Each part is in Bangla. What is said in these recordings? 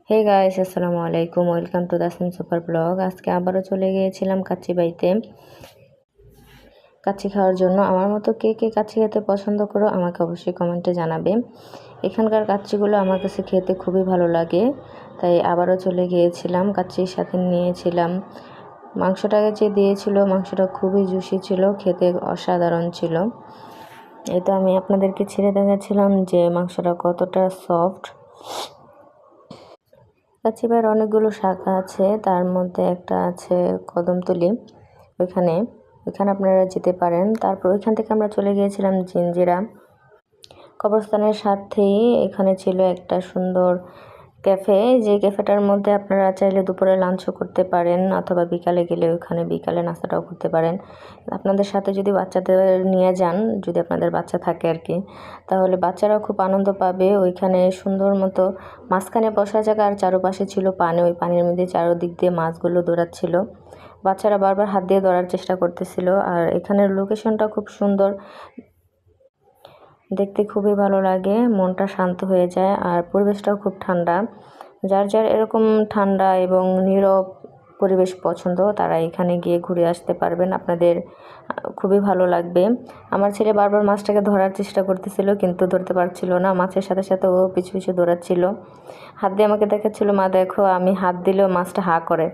হে গাইস, আসসালামু আলাইকুম। Welcome to Dasim super blog. আজকে আবারও চলে গিয়েছিলাম কাচ্চি বাইতে কাচ্চি খাওয়ার জন্য। আমার মতো কে কে কাচ্চি খেতে পছন্দ করো আমাকে অবশ্যই কমেন্টে জানাবে। এখানকার কাচ্চিগুলো আমার কাছে খেতে খুবই ভালো লাগে, তাই আবারও চলে গিয়েছিলাম। কাচ্চির সাথে নিয়েছিলাম মাংসটাকে, যে দিয়েছিল মাংসটা খুবই জুসি ছিল, খেতে অসাধারণ ছিল। এটা আমি আপনাদেরকে ছেড়ে দেখাচ্ছিলাম যে মাংসটা কতটা সফট। কাচ্চিবার অনেকগুলো শাখা আছে, তার মধ্যে একটা আছে কদমতলি। ওইখানে আপনারা যেতে পারেন। তারপর ওইখান থেকে আমরা চলে গিয়েছিলাম জিঞ্জিরা কবরস্থানের সাথেই। এখানে ছিল একটা সুন্দর ক্যাফে, যে ক্যাফেটার মধ্যে আপনারা চাইলে দুপুরে লাঞ্চও করতে পারেন, অথবা বিকালে গেলে ওইখানে বিকালে নাস্তাটাও করতে পারেন। আপনাদের সাথে যদি বাচ্চাদের নিয়ে যান, যদি আপনাদের বাচ্চা থাকে আর কি, তাহলে বাচ্চারাও খুব আনন্দ পাবে। ওইখানে সুন্দর মতো মাঝখানে বসার জায়গা, আর চারপাশে ছিল পানি। ওই পানির মধ্যে চারদিক দিয়ে মাছগুলো দৌড়াচ্ছিল। বাচ্চারা বারবার হাত দিয়ে ধরার চেষ্টা করতেছিল। আর এখানের লোকেশনটা খুব সুন্দর, দেখতে খুবই ভালো লাগে, মনটা শান্ত হয়ে যায়। আর পরিবেশটাও খুব ঠান্ডা। যার যার এরকম ঠান্ডা এবং নীরব পরিবেশ পছন্দ, তারা এখানে গিয়ে ঘুরে আসতে পারবেন, আপনাদের খুবই ভালো লাগবে। আমার ছেলে বারবার মাছটাকে ধরার চেষ্টা করতেছিল, কিন্তু ধরতে পারছিল না। মাছের সাথে সাথে ও পিছু পিছু দৌড়াচ্ছিল, হাত দিয়ে আমাকে দেখাচ্ছিল, মা দেখো। আমি হাত দিলেও মাছটা হা করে।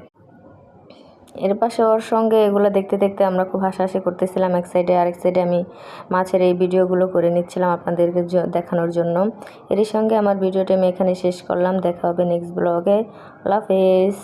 এর পাশে ওর সঙ্গে এগুলো দেখতে দেখতে আমরা খুব হাসাহাসি করতেছিলাম। এক সাইডে আরেক সাইডে আমি মাছের এই ভিডিওগুলো করে নিচ্ছিলাম আপনাদেরকে দেখানোর জন্য। এরই সঙ্গে আমার ভিডিওটি আমি এখানে শেষ করলাম। দেখা হবে নেক্সট ব্লগে। আল্লাহ হাফেজ।